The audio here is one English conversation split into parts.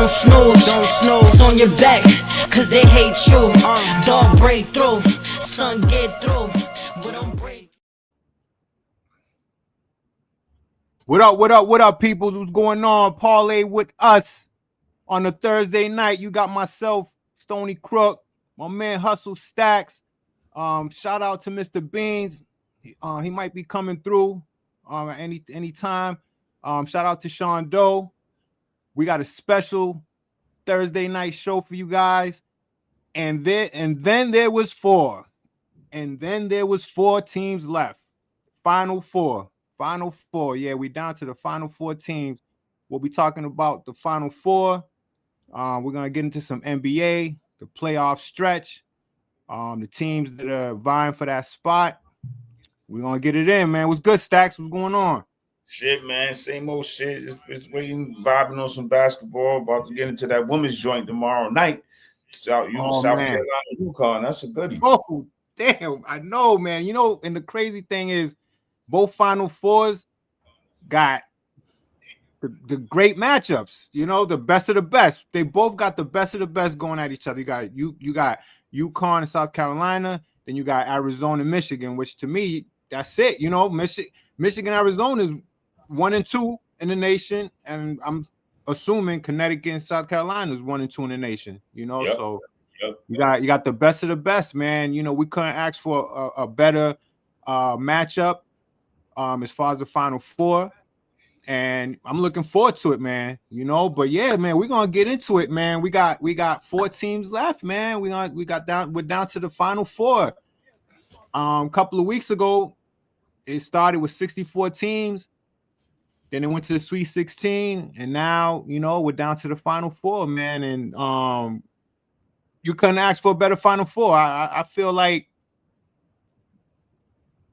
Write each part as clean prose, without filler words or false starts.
Don't snooze, it's on your back, cause they hate you. Dog break through, son get through, but don't break. What up, people? What's going on? Parlay with us on a Thursday night. You got myself, Stony Crook, my man Hustle Stacks. Shout out to Mr. Beans. He might be coming through at any time. Shout out to Sean Doe. We got a special Thursday night show for you guys. And then there was four. And then there was four teams left. Final four. Yeah, we down to the final four teams. We'll be talking about the final four. We're gonna get into some NBA, the playoff stretch, the teams that are vying for that spot. We're gonna get it in, man. What's good, Stacks? What's going on? Shit, man. Same old shit. It's waiting, vibing on some basketball. About to get into that women's joint tomorrow night. South Carolina, UConn. That's a goodie. Oh, damn. I know, man. You know, and the crazy thing is, both Final Fours got the great matchups. You know, the best of the best. They both got the best of the best going at each other. You got UConn and South Carolina. Then you got Arizona and Michigan, which to me, that's it. You know, Michigan, Arizona is 1 and 2 in the nation, and I'm assuming Connecticut and South Carolina is 1 and 2 in the nation. You know, so you got the best of the best, man. You know, we couldn't ask for a better matchup as far as the Final Four, and I'm looking forward to it, man. You know, but yeah, man, we're gonna get into it, man. We got four teams left, man. We're down to the Final Four. A couple of weeks ago, it started with 64 teams. Then it went to the Sweet 16, and now, you know, we're down to the Final Four, man. And you couldn't ask for a better Final Four. I feel like,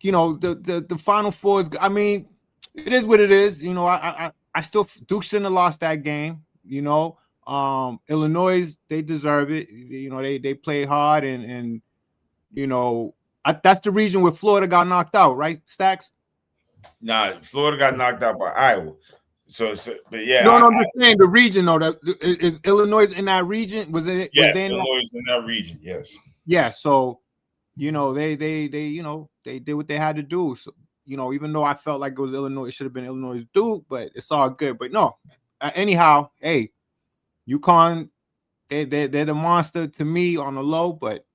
you know, the Final Four is, I mean, it is what it is. You know, I still, Duke shouldn't have lost that game. You know, Illinois, they deserve it. You know, they played hard, and you know, that's the region where Florida got knocked out, right, Stacks? Nah, Florida got knocked out by Iowa. But yeah. No, I'm just saying the region, though. Is Illinois in that region? Yes, Illinois is in that region, yes. Yeah, so, you know, they you know, they did what they had to do. So, you know, even though I felt like it was Illinois, it should have been Illinois' Duke, but it's all good. But no, anyhow, hey, UConn, they're the monster to me on the low, but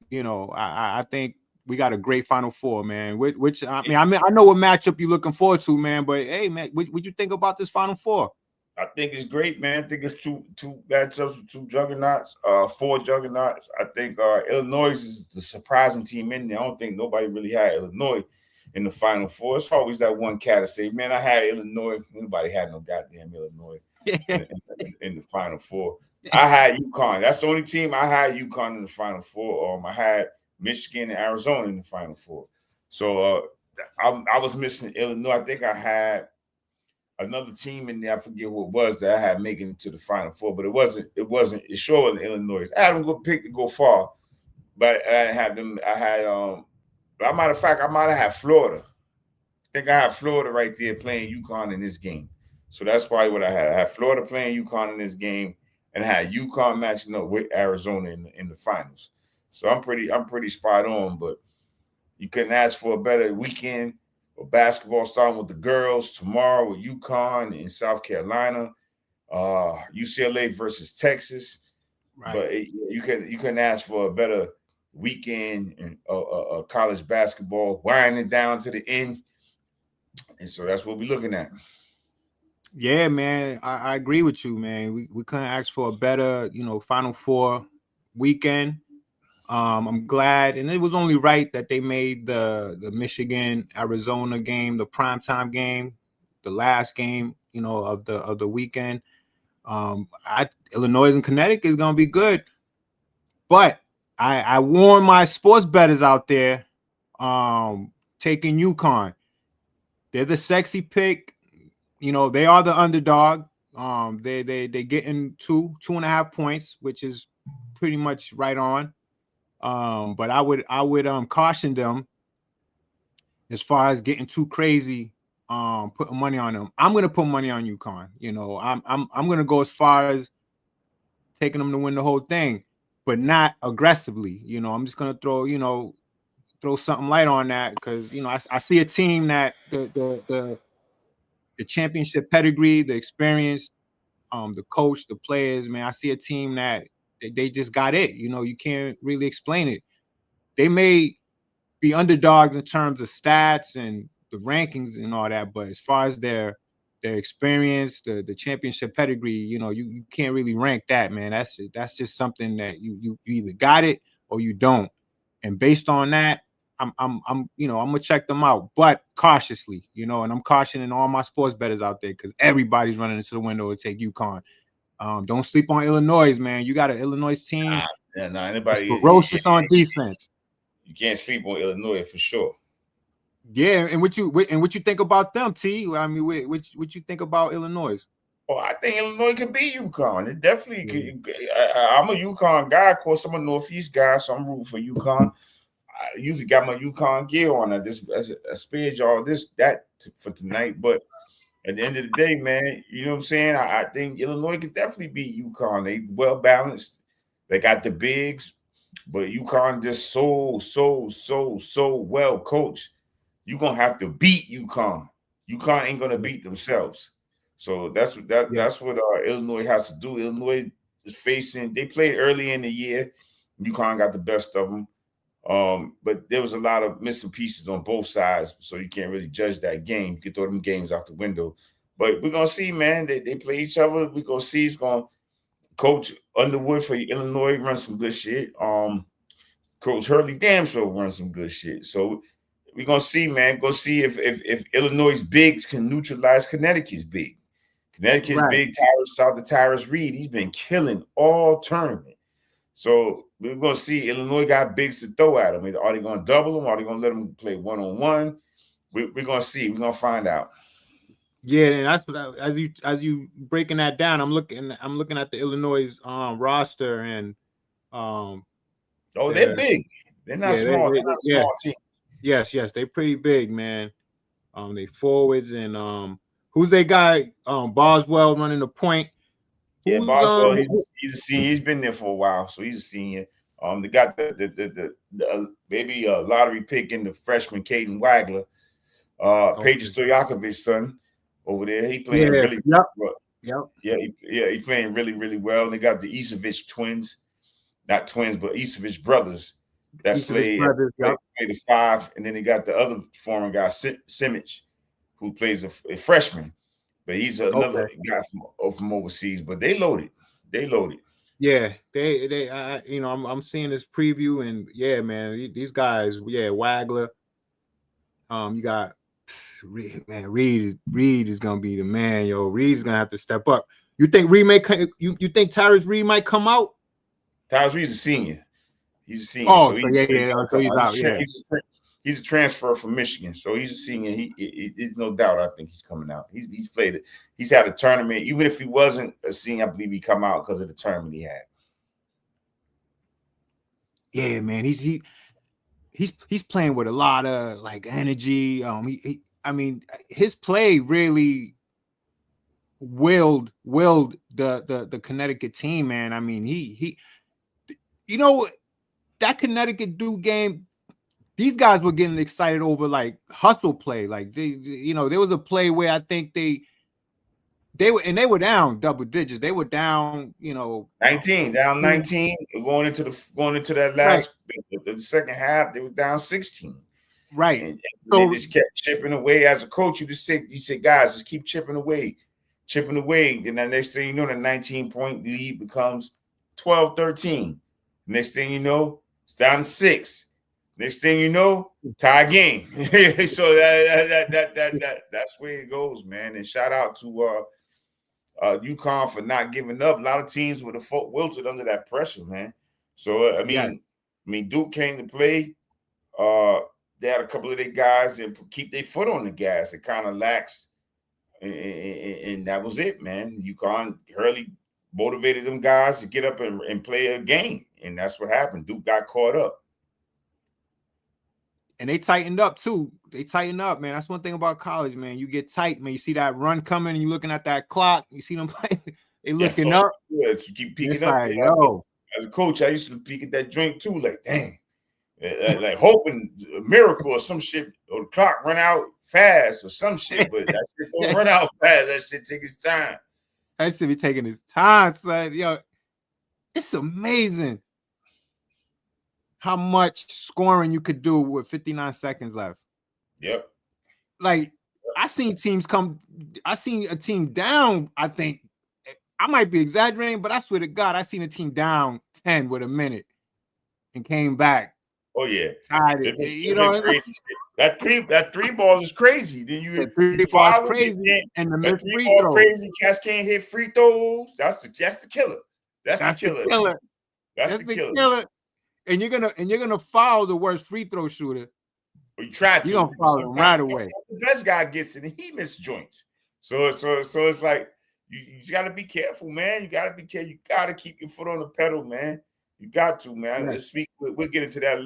you know, I think we got a great Final Four, man. Which I mean, I know what matchup you're looking forward to, man. But hey, man, what you think about this Final Four? I think it's great, man. I think it's two matchups, two juggernauts, four juggernauts. I think Illinois is the surprising team in there. I don't think nobody really had Illinois in the Final Four. It's always that one cat to say, man, I had Illinois. Nobody had no goddamn Illinois in the Final Four. I had UConn. That's the only team I had UConn in the Final Four. I had Michigan and Arizona in the Final Four. So I was missing Illinois. I think I had another team in there. I forget who it was that I had making it to the Final Four, but it sure wasn't Illinois. I had them go pick to go far, but I didn't have them. I had but matter of fact, I might have had Florida. I think I had Florida right there playing UConn in this game. So that's probably what I had. I had Florida playing UConn in this game, and I had UConn matching up with Arizona in the finals. So I'm pretty spot on, but you couldn't ask for a better weekend of basketball, starting with the girls tomorrow with UConn in South Carolina, UCLA versus Texas. Right. But you couldn't ask for a better weekend in college basketball, winding down to the end. And so that's what we're looking at. Yeah, man, I agree with you, man. We couldn't ask for a better, you know, Final Four weekend. I'm glad, and it was only right that they made the Michigan Arizona game, the primetime game, the last game, you know, of the weekend. Illinois and Connecticut is gonna be good, but I warn my sports bettors out there, taking UConn. They're the sexy pick. You know, they are the underdog. They getting 2.5 points, which is pretty much right on. But I would caution them as far as getting too crazy putting money on them. I'm gonna put money on UConn. You know, I'm gonna go as far as taking them to win the whole thing, but not aggressively. You know, I'm just gonna throw something light on that because I see a team that the championship pedigree, the experience, the coach, the players, man. I see a team that they just got it. You know, you can't really explain it. They may be underdogs in terms of stats and the rankings and all that, but as far as their experience, the championship pedigree, you can't really rank that, man. That's just something that you either got it or you don't. And based on that, I'm gonna check them out, but cautiously, and I'm cautioning all my sports bettors out there because everybody's running into the window to take UConn. Don't sleep on Illinois, man. You got an Illinois team. It's ferocious on defense. You can't sleep on Illinois for sure. Yeah, and what you think about them, T? I mean, what you think about Illinois? Oh, I think Illinois could be UConn. It definitely could. I'm a UConn guy. Of course, I'm a Northeast guy, so I'm rooting for UConn. I usually got my UConn gear on. I spared y'all that for tonight, but at the end of the day, man, you know what I'm saying? I think Illinois could definitely beat UConn. They well balanced. They got the bigs, but UConn just so well coached. You're gonna have to beat UConn. UConn ain't gonna beat themselves. So that's what Illinois has to do. Illinois is facing. They played early in the year. UConn got the best of them. But there was a lot of missing pieces on both sides, so you can't really judge that game. You can throw them games out the window. But we're gonna see, man. They play each other. We're gonna see. It's gonna Coach Underwood for Illinois run some good shit. Coach Hurley damn sure run some good shit. So we're gonna see, man. Go see if Illinois' bigs can neutralize Connecticut's big. Connecticut's big. Shout out to Tyrus Reed. He's been killing all tournament. So we're going to see Illinois got bigs to throw at them. Are they going to double them? Are they going to let them play one-on-one? We're going to see. We're going to find out. Yeah, and that's what as you breaking that down, I'm looking at the Illinois roster and they're big. They're not small. They're not a small team. Yes, they're pretty big, man. They forwards and who's they guy? Boswell running the point. Yeah, Boswell, he's a senior. He's been there for a while, so he's a senior. They got the maybe a lottery pick in the freshman Caden Wagler, Paige Stojakovic's son over there. He playing really well. He playing really, really well. And they got the Isevich twins, not twins, but Isevich brothers that play the five, and then they got the other former guy Simic, who plays a freshman. But he's another guy from overseas. But they loaded. Yeah, they I'm seeing this preview, and yeah, man, these guys, Wagler. You got Reed is gonna be the man, yo. Reed is gonna have to step up. You think Reed you think Tyrus Reed might come out? Tyrus Reed's a senior. He's a senior. Oh, so he's out. Yeah. He's a transfer from Michigan, so he's a senior. There's no doubt. I think he's coming out. He's played it. He's had a tournament. Even if he wasn't a senior, I believe he come out because of the tournament he had. Yeah, man. He's playing with a lot of like energy. I mean, his play really willed the Connecticut team, man. I mean, he that Connecticut Duke game. These guys were getting excited over like hustle play. Like there was a play where I think they were down double digits. They were down, 19, down 19, going into that last the second half, they were down 16. Right. And they just kept chipping away. As a coach, you said, guys, just keep chipping away. And the next thing you know, the 19-point lead becomes 12-13. Next thing you know, it's down to 6. Next thing you know, tie game. So that's where it goes, man. And shout out to UConn for not giving up. A lot of teams would have wilted under that pressure, man. So I mean, Duke came to play. They had a couple of their guys and keep their foot on the gas. It kind of lacks, and that was it, man. UConn Hurley motivated them guys to get up and play a game, and that's what happened. Duke got caught up. And they tightened up too. They tightened up, man. That's one thing about college, man. You get tight, man. You see that run coming, and you looking at that clock. You see them playing. They looking up. You keep peeking it's up. like, yo. As a coach, I used to peek at that joint too, like, dang. Like hoping a miracle or some shit, or the clock run out fast or some shit, but that shit don't run out fast. That shit take its time. That shit be taking its time, son. Yo, it's amazing how much scoring you could do with 59 seconds left. Yep. Like, I seen a team down, I think. I might be exaggerating, but I swear to God, I seen a team down 10 with a minute and came back. Oh yeah, tied it. You know, crazy shit. That three ball is crazy. Then you three ball is crazy, and the mid free throw crazy. Cats can't hit free throws. That's the killer. That's the killer. That's the killer. And you're gonna foul the worst free throw shooter. Well, you're gonna foul him right away. The best guy gets it, and he misses joints. So it's like you just gotta be careful, man. You gotta be careful. You gotta keep your foot on the pedal, man. You got to, man. Yes. Let's speak. We'll get into that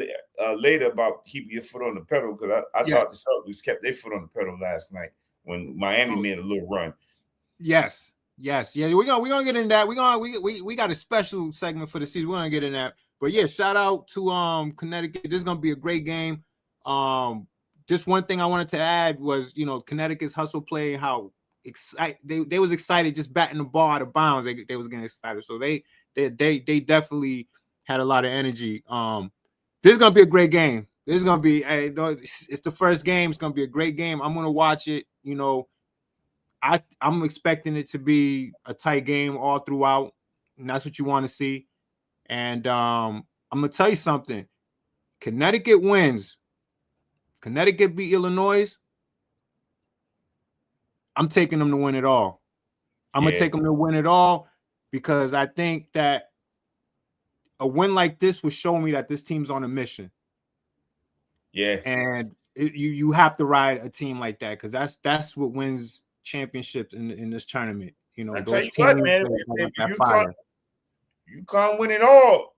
later about keeping your foot on the pedal, because I thought the Celtics kept their foot on the pedal last night when Miami made a little run. Yes. Yeah. We're gonna get into that. We got a special segment for the season. We're gonna get in that. But yeah, shout out to Connecticut. This is gonna be a great game. Just one thing I wanted to add was, Connecticut's hustle play, how excited they was excited just batting the ball out of bounds. They was getting excited. So they definitely had a lot of energy. This is gonna be a great game. This is gonna be it's the first game. It's gonna be a great game. I'm gonna watch it. I'm expecting it to be a tight game all throughout, and that's what you want to see. And I'm gonna tell you something. Connecticut wins. Connecticut beat Illinois. I'm taking them to win it all. I'm gonna take them to win it all, because I think that a win like this would show me that this team's on a mission. Yeah. And you have to ride a team like that, because that's what wins championships in this tournament. Those teams man, if you can't win it all.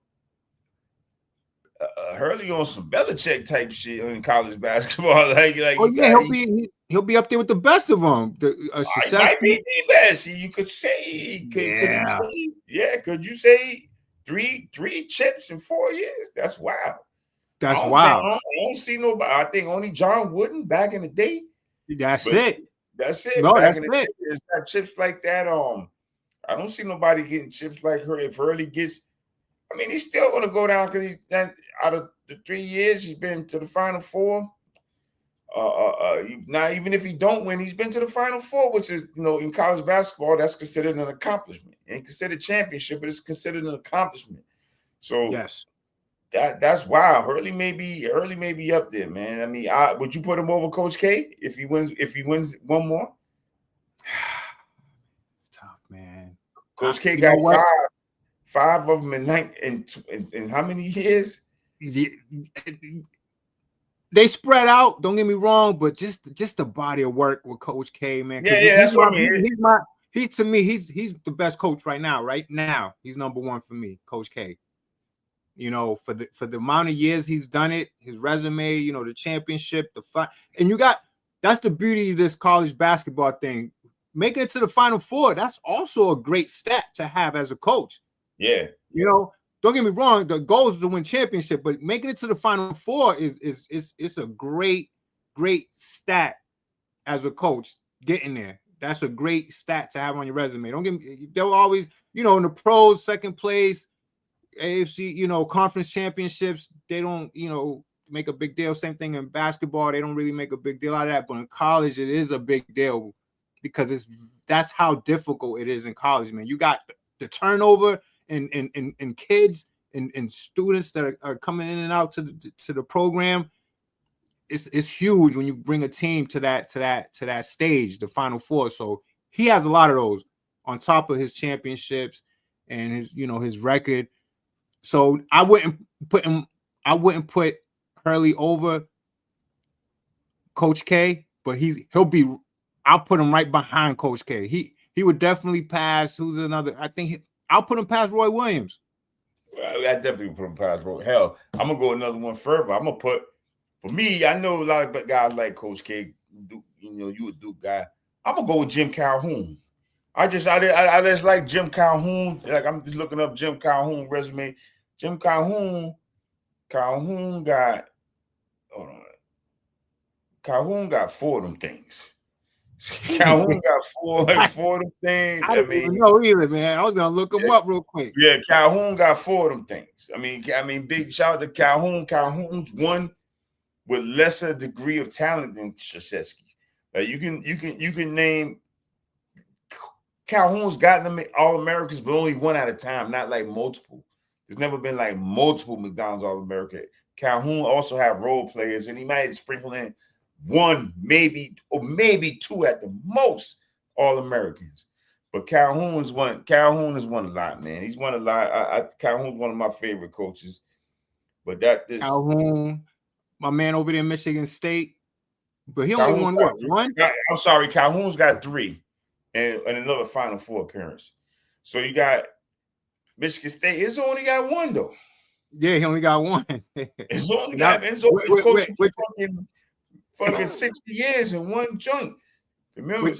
Hurley on some Belichick type shit in college basketball. He'll be up there with the best of them. He might be the best. You could say, could you say three chips in 4 years? That's wild. I don't see nobody. I think only John Wooden back in the day. That's it. No, back in the day, it's not chips like that. I don't see nobody getting chips like her. If Hurley gets, I mean, he's still going to go down, because out of the 3 years he's been to the Final Four. Now, even if he don't win, he's been to the Final Four, which is, in college basketball, that's considered an accomplishment. It ain't considered championship, but it's considered an accomplishment. So yes, that's wild. Hurley may be up there, man. I mean, would you put him over Coach K if he wins one more? It's tough, man. Coach K got five of them in how many years? They spread out. Don't get me wrong, but just the body of work with Coach K, man. That's what I mean. He's the best coach right now. Right now, he's number one for me, Coach K. For the amount of years he's done it, his resume, the championship, and that's the beauty of this college basketball thing. Making it to the Final Four, that's also a great stat to have as a coach. Yeah. Don't get me wrong, the goal is to win championship, but making it to the Final Four is a great stat as a coach. Getting there, that's a great stat to have on your resume. Don't get me, they'll always, in the pros, second place, AFC, conference championships, they don't, make a big deal. Same thing in basketball, they don't really make a big deal out of that, but in college it is a big deal, because that's how difficult it is in college, man. You got the turnover and kids and students that are coming in and out to the program. It's huge when you bring a team to that stage, the Final Four. So he has a lot of those on top of his championships and his record. So I wouldn't put Hurley over Coach K, but I'll put him right behind Coach K. He would definitely pass. Who's another? I think I'll put him past Roy Williams. Well, I definitely put him past Roy. Hell, I'm gonna go another one further. I'm gonna put For me, I know a lot of guys like Coach K. You a Duke guy. I'm gonna go with Jim Calhoun. I just like Jim Calhoun. Like I'm just looking up Jim Calhoun resume. Jim Calhoun got hold on. Calhoun got 4 of them things. Calhoun got four of them things. I don't even know either, man. I was gonna look them up real quick. Yeah, Calhoun got 4 of them things. I mean, big shout out to Calhoun. Calhoun's one with lesser degree of talent than Krzyzewski. You can name Calhoun's got them All-Americans, but only one at a time, not like multiple. There's never been like multiple McDonald's All-American. Calhoun also have role players, and he might sprinkle in 1, maybe 2 at the most All-Americans. But Calhoun has won a lot, man. He's won a lot. Calhoun's one of my favorite coaches. But Calhoun, my man over there in Michigan State, but he only won what? 1? I'm sorry, Calhoun's got 3 and another Final Four appearance. So you got Michigan State. It's only got 1 though. Yeah, he only got 1. It's only got fucking 60 years in one joint. Remember?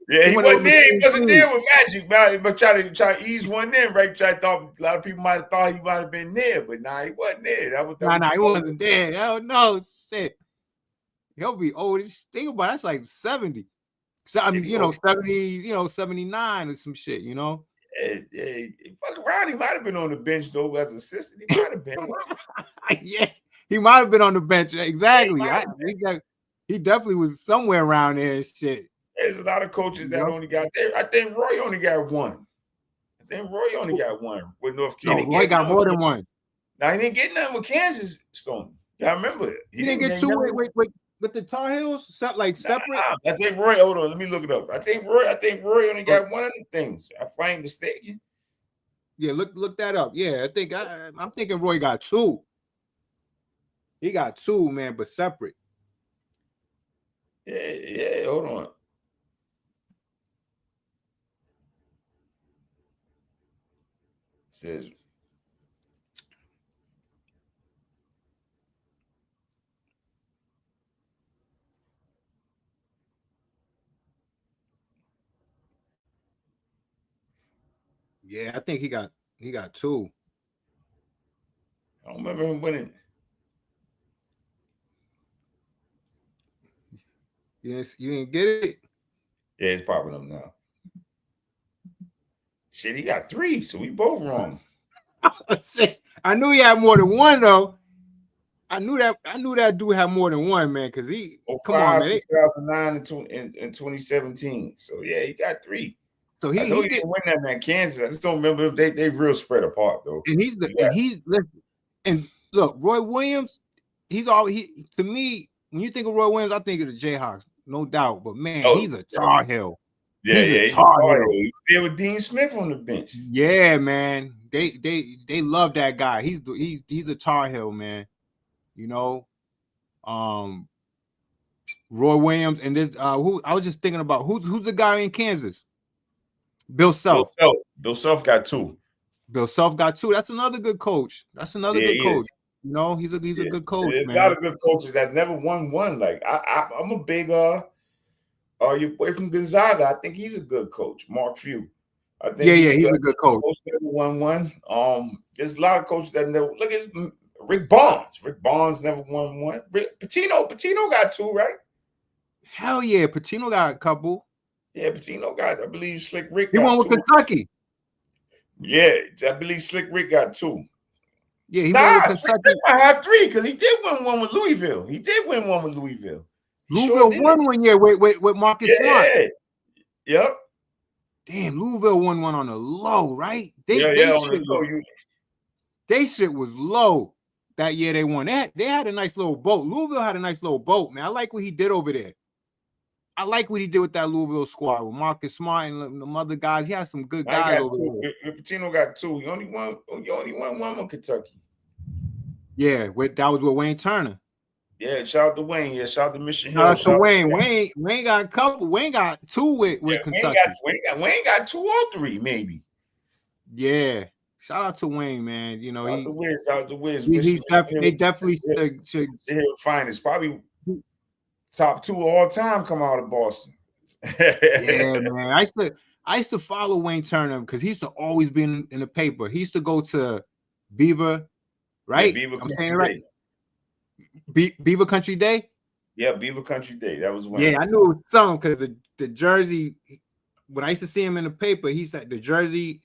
Yeah, he wasn't there. He wasn't there with Magic, man. But try to ease one in, right? Thought a lot of people might have thought he might have been there, but nah, he wasn't there. He wasn't there. Hell no, shit. He'll be old. Think about it, that's like 70. So I mean, 70, 79 or some shit, Yeah, fuck around. He might have been on the bench though as assistant. He might have been. Yeah, he might have been on the bench. Exactly. He definitely was somewhere around there and shit. There's a lot of coaches that only got there. I think Roy only got 1. With North Carolina. No, Roy got more than 1. Now he didn't get nothing with Kansas, Stone. I remember it. He didn't get 2 with the Tar Heels, separate. I think Roy. Hold on, let me look it up. I think Roy only got 1 of the things. If I ain't mistaken. Yeah, look that up. Yeah, I think I'm thinking Roy got 2. He got 2, man, but separate. Yeah. Hold on. Says. Yeah, I think he got 2. I don't remember him winning. Yes, you didn't get it. Yeah, it's popping up now. Shit, he got 3, so we both wrong. I knew he had more than 1 though. I knew that dude had more than 1, man. Because he come on, man. 2009 and 2017. So yeah, he got 3. So he didn't win that in Kansas. I just don't remember. They real spread apart though. And look, Roy Williams. To me, when you think of Roy Williams, I think of the Jayhawks, no doubt. But man, he's a Tar Heel. Yeah, he's a Tar Heel. He's there with Dean Smith on the bench. Yeah, man. They love that guy. He's a Tar Heel, man. Roy Williams and this who I was just thinking about who's the guy in Kansas? Bill Self. Bill Self got 2. Bill Self got 2. That's another good coach. That's another good coach. He's a good coach. There's man. A lot of good coaches that never won one. Like I'm a big your boy from Gonzaga. I think he's a good coach, Mark Few. I think he's a good coach. Never won one. There's a lot of coaches that never. Look at Rick Barnes. Rick Barnes never won one. Patino got 2, right? Hell yeah, Patino got a couple. Yeah, Patino got. I believe Slick Rick. He won with 2. Kentucky. Yeah, I believe Slick Rick got 2. Yeah, he won with Kentucky. I have 3 because he did win one with Louisville. Louisville won one year with Marcus Smart. Yep. Damn, Louisville won one on the low, right? They shit was low that year they won. They had a nice little boat. Louisville had a nice little boat, man. I like what he did over there. I like what he did with that Louisville squad with Marcus Smart and the other guys. He had some good guys over there. Patino got 2. He only won one with Kentucky. Yeah, that was with Wayne Turner. Yeah, shout out to Wayne. Yeah, shout out to Mission Hill. Shout out to Wayne. Wayne got a couple. Wayne got 2 with Kentucky. Wayne got 2 or 3, maybe. Yeah. Shout out to Wayne, man. You know, Out the Wiz, out the Wiz. they definitely should. He'll find it's probably top 2 all time come out of Boston. Yeah, man. I used to follow Wayne Turner because he used to always be in the paper. He used to go to Beaver, right? Yeah, Beaver I'm Country saying it right. Day. Beaver Country Day. Yeah, Beaver Country Day. That was one. Yeah, I knew it was some because the jersey. When I used to see him in the paper, he said the jersey.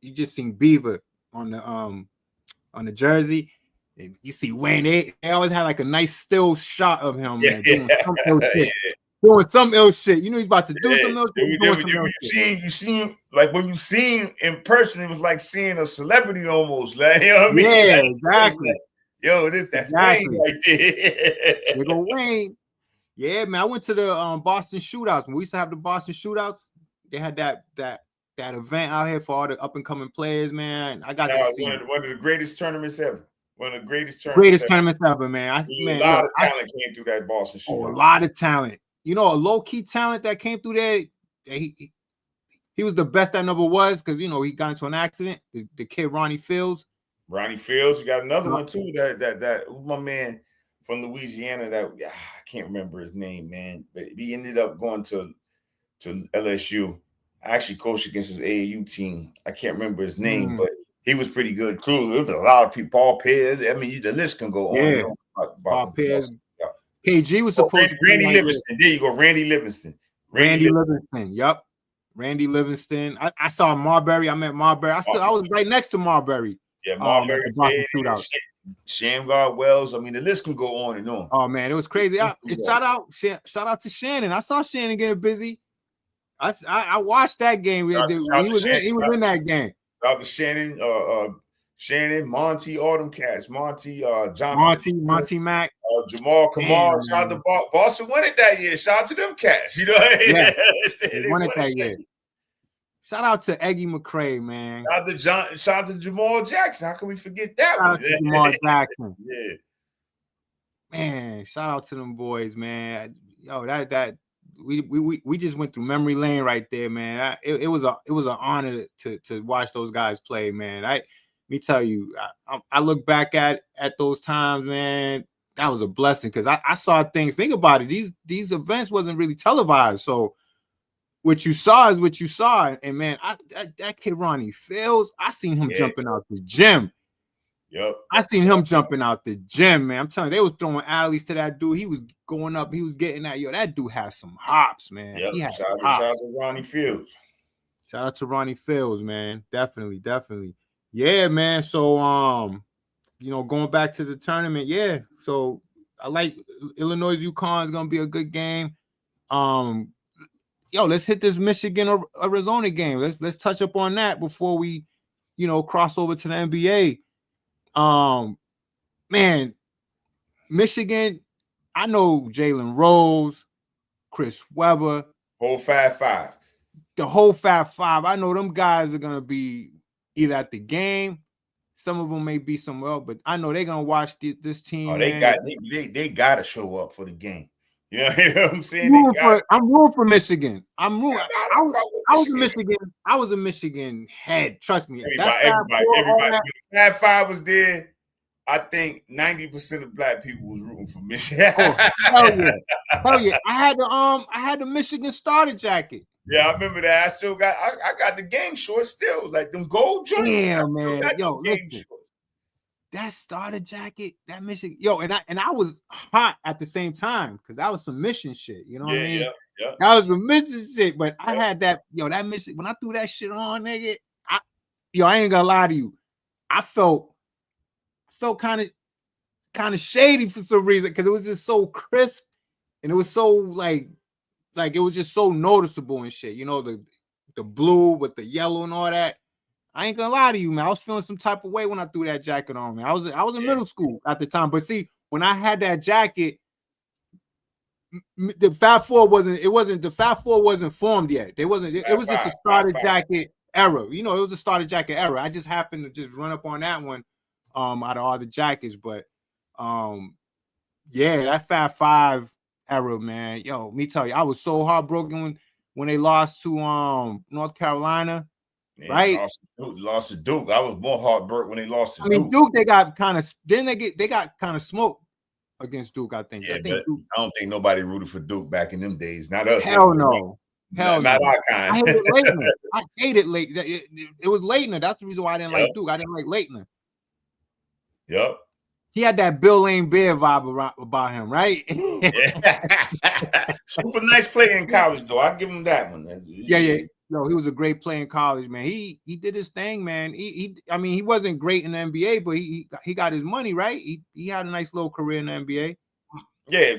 You just seen Beaver on the jersey, and you see Wayne. They always had like a nice still shot of him, man, doing some ill shit. Doing some ill shit. You know he's about to do some ill shit. You seen like when you seen in person, it was like seeing a celebrity almost. Like, you know what I mean? Yeah, like, exactly. Like, yo, that's Wayne right there. They go Wayne. Yeah, man. I went to the Boston shootouts. When we used to have the Boston shootouts, they had that event out here for all the up and coming players, man. I got to see one of the greatest tournaments ever. One of the greatest tournaments ever, man. A lot of talent came through that Boston shootout. A lot of talent. You know, a low key talent that came through there. He was the best that never was because you know he got into an accident. The kid Ronnie Fields. Ronnie Fields. You got another one too. That my man from Louisiana. That I can't remember his name, man. But he ended up going to LSU. I actually coached against his AAU team. I can't remember his name, but he was pretty good too. There was a lot of people. Paul Pierce. I mean, the list can go on. Yeah, Paul Pierce. KG was supposed to be Randy Livingston. There you go, Randy Livingston. Randy Livingston. Yep. Randy Livingston. I saw Marbury. I met Marbury. I was right next to Marbury. Yeah, Marbury. Shamgar Wells. I mean, the list can go on and on. Oh man, it was crazy. Shout out to Shannon. I saw Shannon getting busy. I watched that game. He was in that game. Shout out to Shannon. Shannon, Monty, all them cats. Monty, John, Monty Mack, Jamal Kamar. Shout out to Boston won it that year. Shout out to them cats. You know, they won it that year. Shout out to Eggy McCray, man. Shout out to Jamal Jackson. How can we forget that one? Shout out to Jamal Jackson. Yeah, man. Shout out to them boys, man. Yo, that we just went through memory lane right there, man. It was an honor to watch those guys play, man. Let me tell you, I look back at those times, man. That was a blessing because I saw things. Think about it. These events wasn't really televised, so what you saw is what you saw. And man, that kid Ronnie Fields, I seen him jumping out the gym. Yep. I seen him jumping out the gym, man. I'm telling you, they was throwing alleys to that dude. He was going up. He was getting that. Yo, that dude has some hops, man. Yep. Shout out to Ronnie Fields. Shout out to Ronnie Fields, man. Definitely. Yeah, man. So, going back to the tournament, yeah. So I like Illinois UConn is gonna be a good game. Let's hit this Michigan or Arizona game. Let's touch up on that before we, cross over to the NBA. Man, Michigan. I know Jalen Rose, Chris Webber, whole 5-5. The whole 5-5. I know them guys are gonna be either at the game. Some of them may be somewhere else, but I know they're gonna watch this team. Oh, they got to show up for the game. You know what I'm saying? I'm rooting for Michigan. I was a Michigan head. Trust me. Everybody. 5-5 was there. I think 90% of black people was rooting for Michigan. Hell yeah! I had the Michigan starter jacket. Yeah, I remember that. I still got I got the game shorts still, like them gold joints. Damn, man. Yo, listen. That starter jacket, that Michigan, and I was hot at the same time because that was some mission shit. You know what I mean? Yeah. That was some mission shit. But I had that, that mission. When I threw that shit on, nigga, I ain't gonna lie to you. I felt kind of shady for some reason because it was just so crisp and it was so like it was just so noticeable and shit. The blue with the yellow and all that. I ain't gonna lie to you, man. I was feeling some type of way when I threw that jacket on, man. I was in middle school at the time, but see, when I had that jacket, the Fab Four wasn't formed yet. It was just a starter jacket era. It was a starter jacket era. I just happened to just run up on that one, out of all the jackets. But, that Fab 5 era, man. Yo, me tell you, I was so heartbroken when they lost to North Carolina. Yeah, right? lost to Duke. I was more heartbroken when they lost to I mean, Duke. Duke, they got kind of they got kind of smoked against Duke. I think. Yeah, I think but Duke. I don't think nobody rooted for Duke back in them days. Not us, Hell anyway. no. Hell Not no. our I kind. hated Leitner. I hated Leitner. It was Leitner. That's the reason why I didn't Yep. like Duke. I didn't like Leitner. Yep. He had that Bill Lane Bear vibe about him, right? Yeah. Super nice player in college, though. I'll give him that one. Yeah. No, he was a great player in college, man. He did his thing, man. I mean, he wasn't great in the NBA, but he got his money, right? He had a nice little career in the NBA. Yeah,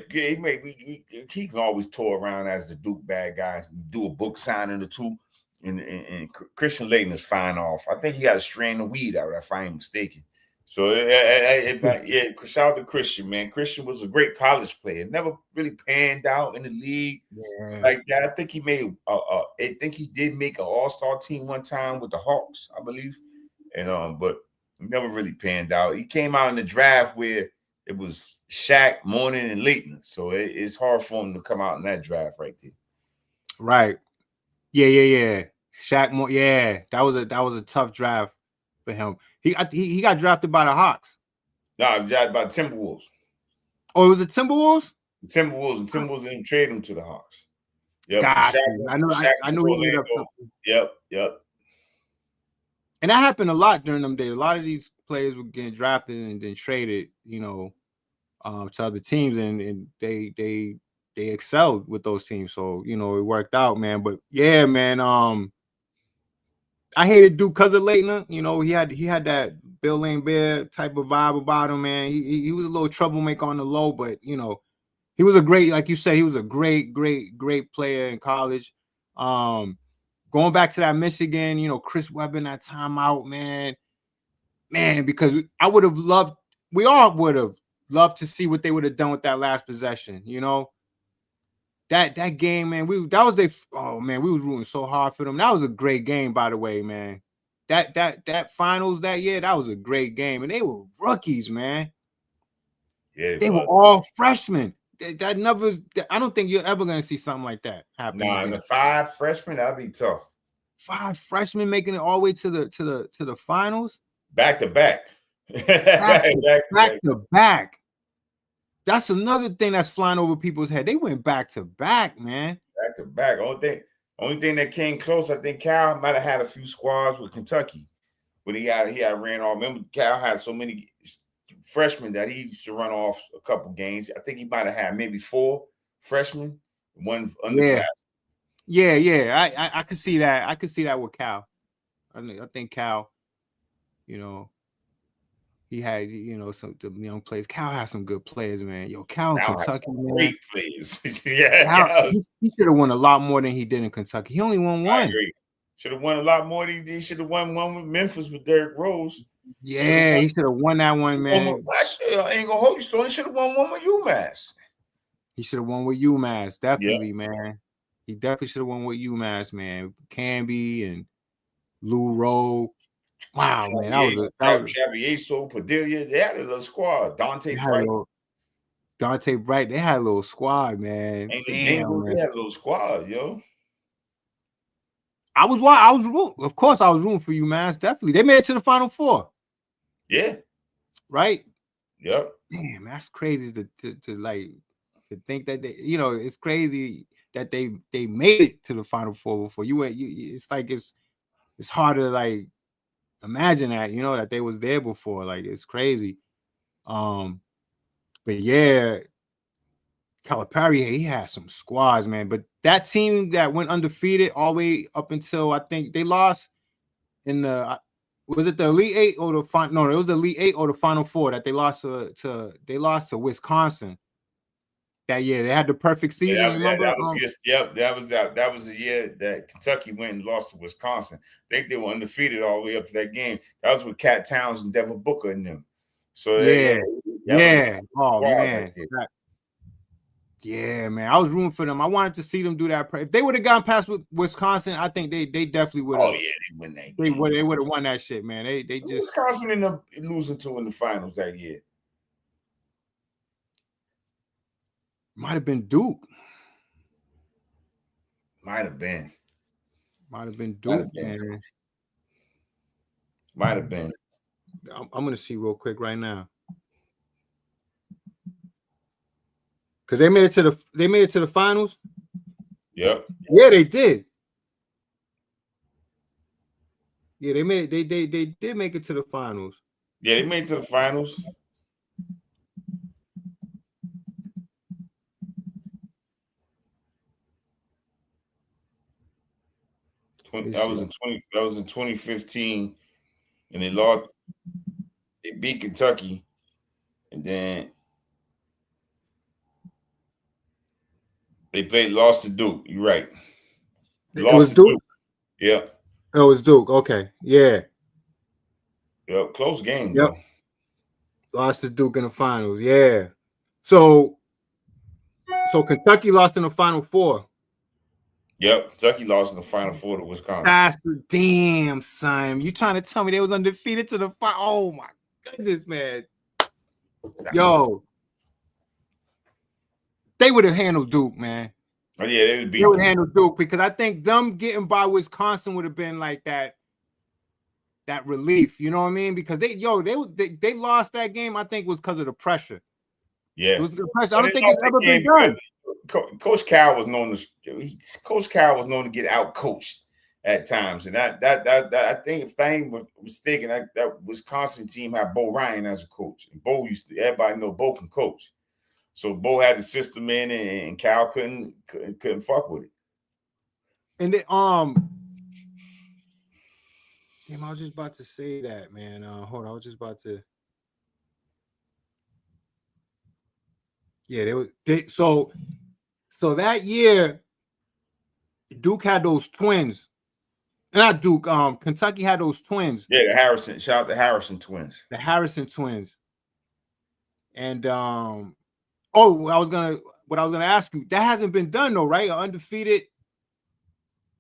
he can always tour around as the Duke bad guy, do a book signing or two. And Christian Laettner is fine off. I think he got a strain of weed out, if I ain't mistaken. So shout out to Christian, man. Christian was a great college player. Never really panned out in the league like that. I think he made. I think he did make an All-Star team one time with the Hawks, I believe. And but never really panned out. He came out in the draft where it was Shaq, Mourning, and Leitner. So it's hard for him to come out in that draft right there. Right. Yeah. Shaq Moore. Yeah, that was a tough draft for him. He got drafted by the Hawks. Nah, drafted by Timberwolves. Oh, it was the Timberwolves? The Timberwolves didn't trade him to the Hawks. Yep. Gotcha. I know he ended up. Yep. And that happened a lot during them days. A lot of these players were getting drafted and then traded, to other teams, and they excelled with those teams. So it worked out, man. But yeah, man. I hated Duke because of Leitner. He had that Bill Lane Bear type of vibe about him, man. He was a little troublemaker on the low, but he was a great, like you said, he was a great player in college. Going back to that Michigan, Chris Webber, that timeout, man, because we all would have loved to see what they would have done with that last possession. That game, man, we was rooting so hard for them. That was a great game, by the way, man. That finals that year, that was a great game, and they were rookies, man. Yeah, they were all freshmen. That never. I don't think you're ever gonna see something like that happen. Nah, and the 5 freshmen, that'd be tough. 5 freshmen making it all the way to the finals, back to back. back to back. That's another thing that's flying over people's head. They went back to back, man. Back to back. Only thing that came close, I think Cal might have had a few squads with Kentucky, but he had ran off. Remember, Cal had so many freshmen that he used to run off a couple games. I think he might have had maybe 4 freshmen, 1 underclass. Yeah. I could see that. I could see that with Cal. I think Cal, he had, some young players. Cal has some good players, man. Cal in Kentucky, man. Great players. Yeah. He should have won a lot more than he did in Kentucky. He only won 1. Should have won a lot more than he should have won one with Memphis with Derrick Rose. Yeah, he should have won that one, man. I ain't gonna hold you, so he should have won one with UMass. He should have won with UMass, definitely, man. He definitely should have won with UMass, man. Canby and Lou Rowe. Wow, man. That was Chavieso, Padilla. They had a little squad. Dante Bright. They had a little squad, man. Damn, they had a little squad, yo. I was rooting. Of course, I was rooting for UMass. Definitely, they made it to the Final Four. Yeah. Right. Yep. Damn, that's crazy to think that they, it's crazy that they made it to the Final Four before you. It's like it's hard to imagine that that they was there before. It's crazy. But yeah, Calipari, he had some squads, man. But that team that went undefeated all the way up until I think they lost in the was it the Elite 8 or the final? No, it was the Elite 8 or the Final Four that they lost to Wisconsin. That year they had the perfect season. Remember? That was the year that Kentucky went and lost to Wisconsin. I think they were undefeated all the way up to that game. That was with Cat Towns and Devin Booker in them. So yeah. Oh man. Right. Yeah, man. I was rooting for them. I wanted to see them do that. If they would have gotten past with Wisconsin, I think they definitely would have. Oh yeah, they win that. They would have won that shit, man. They just Wisconsin ended up losing to in the finals that year. Might have been Duke. Might have been Duke, man. Might have been. I'm gonna see real quick right now. Because they made it to the finals. Yep. Yeah, they did. Yeah, they did make it to the finals. Yeah, they made it to the finals. That was in 2015, and they lost. They beat Kentucky, and then they lost to Duke. You're right. It was Duke. Yeah. It was Duke. Okay. Yeah. Yep. Close game Yep. though. Lost to Duke in the finals. Yeah. So Kentucky lost in the Final Four. Yep. Kentucky lost in the Final Four to Wisconsin. That's the damn son. You trying to tell me they was undefeated to the final? Oh my goodness, man. Yo. They would have handled Duke, man. Oh, yeah, they would handle Duke because I think them getting by Wisconsin would have been like that relief. You know what I mean? Because they lost that game. I think was because of the pressure. Yeah, it was the pressure. I don't think it's ever been done. Coach Cal was known to get out coached at times, and that I think if I ain't mistaken, that Wisconsin team had Bo Ryan as a coach, and Bo everybody know Bo can coach. So Bo had the system in, and Cal couldn't fuck with it. And then, damn, I was just about to say that, man. Hold on, I was just about to. Yeah, so that year, Duke had those twins. Not Duke. Kentucky had those twins. Yeah, the Harrison. Shout out to Harrison twins. The Harrison twins. And what I was gonna ask you, that hasn't been done though, right? An undefeated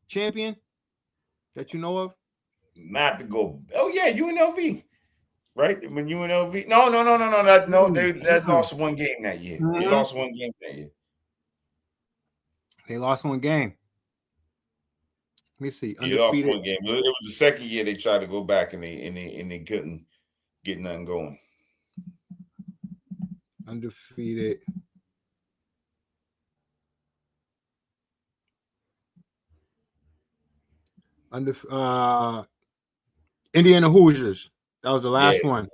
champion that you know of? Not to go. Oh yeah, UNLV, right? When UNLV, no, they lost one game that year. Mm-hmm. They lost one game that year. They lost one game. Let me see. Undefeated. They lost one game. It was the second year they tried to go back and they couldn't get nothing going. Undefeated. Indiana Hoosiers. That was the last one.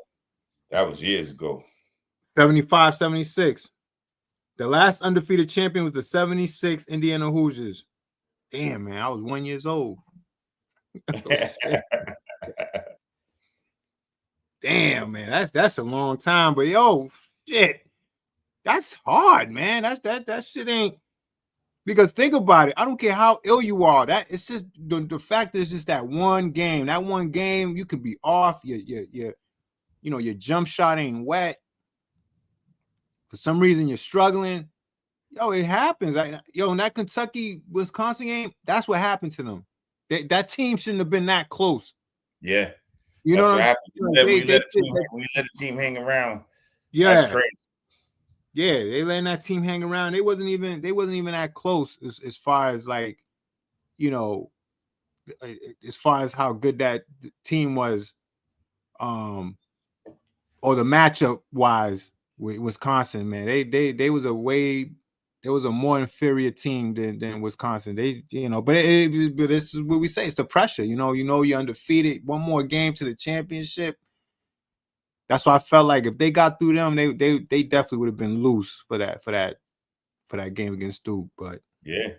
That was years ago. 75, 76. The last undefeated champion was the 76 Indiana Hoosiers. Damn, man, I was 1 year old. Damn, man, that's a long time. But yo, shit, that's hard, man. That shit ain't. Because think about it. I don't care how ill you are. That it's just the fact that it's just that one game. That one game, you can be off. Your jump shot ain't wet. For some reason, you're struggling. Yo, it happens. In that Kentucky-Wisconsin game, that's what happened to them. That team shouldn't have been that close. Yeah. You know what happens. We let the team hang around. Yeah. That's crazy. Yeah, they letting that team hang around. They wasn't even that close as far as like, as far as how good that team was, or the matchup wise with Wisconsin, man. They was a more inferior team than Wisconsin. But this is what we say. It's the pressure. You're undefeated. One more game to the championship. That's why I felt like if they got through them, they definitely would have been loose for that game against Duke. But yeah,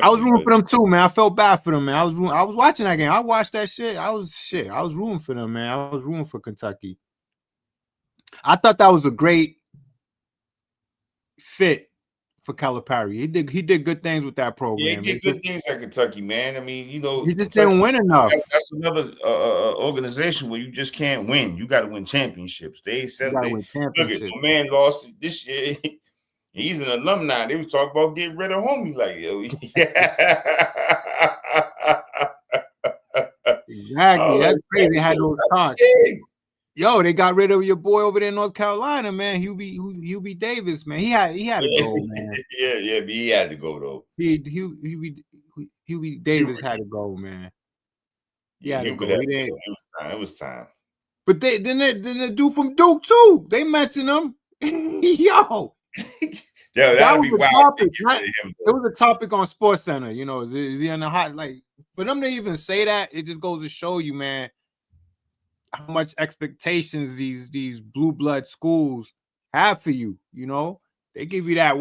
I was rooting for them too, man. I felt bad for them, man. I was watching that game. I watched that shit. I was rooting for them, man. I was rooting for Kentucky. I thought that was a great fit for Calipari. He did good things with that program. Yeah, he did good things at Kentucky, man. I mean, he just Kentucky, didn't win enough. That's another organization where you just can't win. You got to win championships. Look, my man lost this year. He's an alumni. They was talking about getting rid of homie. Like, yo, exactly. That's crazy. They had those talks. Yo, they got rid of your boy over there in North Carolina, man. Hubie Davis, man. He had to go, man. Yeah, but he had to go though. Hubie Davis had to go, man. He had to go. It He didn't. was time. It was time. But then the dude from Duke too. They mentioned him. Yo, Yeah, that that'd was be a wild. topic. It was a topic on Sports Center. You know, is he on the hot? Like for them to even say that, it just goes to show you, man, how much expectations these blue blood schools have for you. You know, they give you that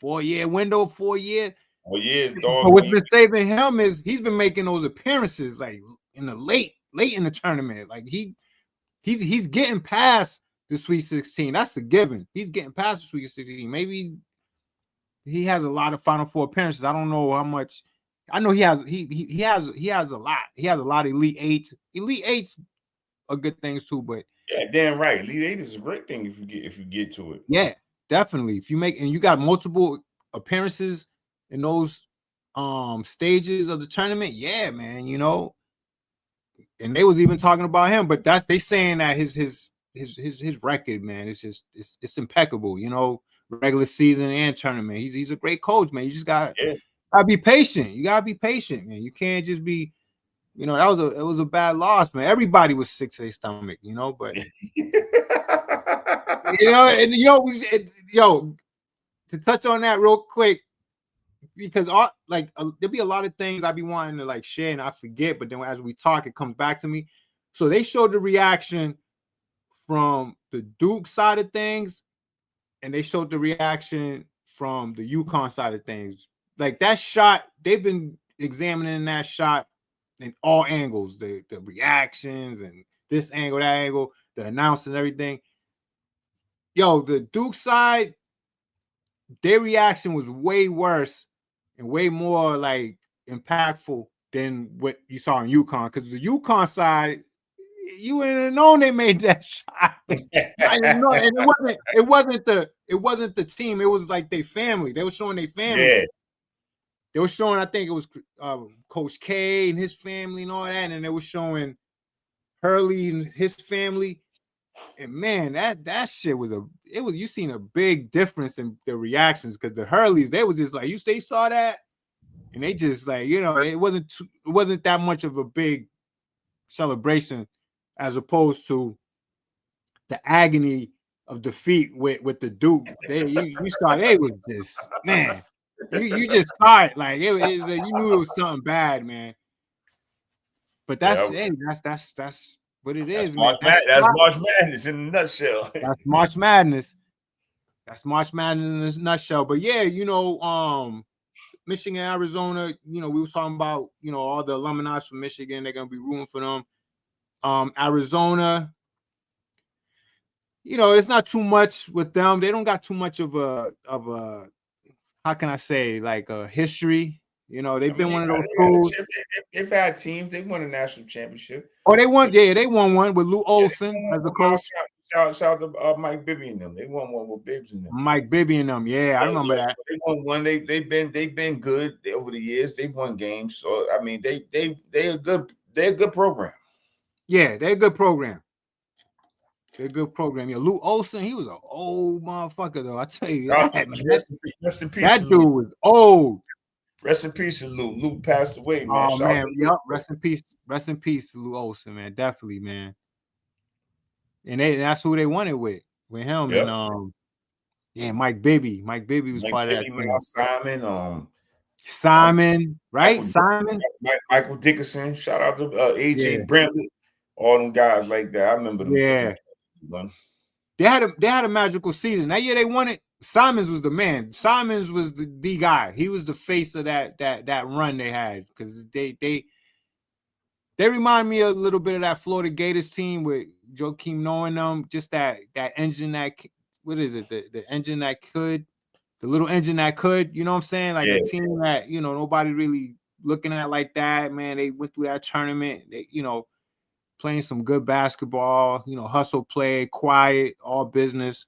4-year window, 4 year. Well, yeah, But dog. what's been saving him is he's been making those appearances like in the late in the tournament. Like he's getting past the Sweet 16. That's a given. He's getting past the Sweet 16. Maybe he has a lot of Final Four appearances. I don't know how much. I know he has a lot. He has a lot of Elite Eights. Elite Eights are good things too, but yeah, damn right. Elite Eight is a great thing if you get to it. Yeah, definitely. If you make and you got multiple appearances in those stages of the tournament, yeah, man, you know. And they was even talking about him, but they saying that his record, man, it's impeccable, you know, regular season and tournament. He's a great coach, man. You just gotta be patient. You gotta be patient, man. You can't just be, you know, it was a bad loss, man. Everybody was sick to their stomach, you know, but you know, and to touch on that real quick, because there'll be a lot of things I be wanting to like share and I forget, but then as we talk, it comes back to me. So they showed the reaction from the Duke side of things, and they showed the reaction from the UConn side of things. Like that shot, they've been examining that shot in all angles, the reactions and this angle, that angle, the announcing and everything. Yo, the Duke side, their reaction was way worse and way more like impactful than what you saw in UConn. Because the UConn side, you wouldn't have known they made that shot. I didn't know, and it wasn't the team. It was like their family. They were showing their family. Yeah. They were showing, I think it was Coach K and his family and all that, and they were showing Hurley and his family. And man, that shit was you seen a big difference in the reactions, because the Hurleys, they was just like, they saw that and they just like, you know, it wasn't that much of a big celebration as opposed to the agony of defeat with the Duke. You saw they was just, man, you just saw it like it was like, you knew it was something bad, man. But that's what it is, man. That's March Madness in a nutshell. That's March Madness. That's March Madness in a nutshell. But yeah, you know, Michigan, Arizona, you know, we were talking about, you know, all the alumni from Michigan, they're gonna be rooting for them. Arizona, you know, it's not too much with them. They don't got too much of a how can I say, like a history. You know, they've been one of those schools. They've had teams. They won a national championship. Oh, they won one with Lou Olson as the coach. Shout out to Mike Bibby and them. They won one with Bibbs and them. Mike Bibby and them. Yeah, I remember that. They won one. They've been good over the years. They've won games. So I mean, they're a good program. Yeah, they're a good program. They're a good program. Yeah, Lou Olson, he was an old motherfucker though. I tell you that, man. Rest in peace. That dude was old. Rest in peace to Lou. Lou passed away, man. Oh man, yep. Rest in peace. Rest in peace to Lou Olson, man. Definitely, man. And that's who they wanted with him. Yep. And Mike Bibby. Mike Bibby was part of that thing. Simon, right? Simon. Michael Dickerson. Shout out to AJ Bramlett. All them guys like that. I remember them. Yeah. They had a magical season. That year they won it. Simons was the man. Simons was the guy. He was the face of that run they had, because they remind me a little bit of that Florida Gators team with Joakim Noah and them. Just that engine what is it? The engine that could, the little engine that could. You know what I'm saying? Like a team that, you know, nobody really looking at like that. Man, they went through that tournament. They, you know, playing some good basketball. You know, hustle play, quiet, all business.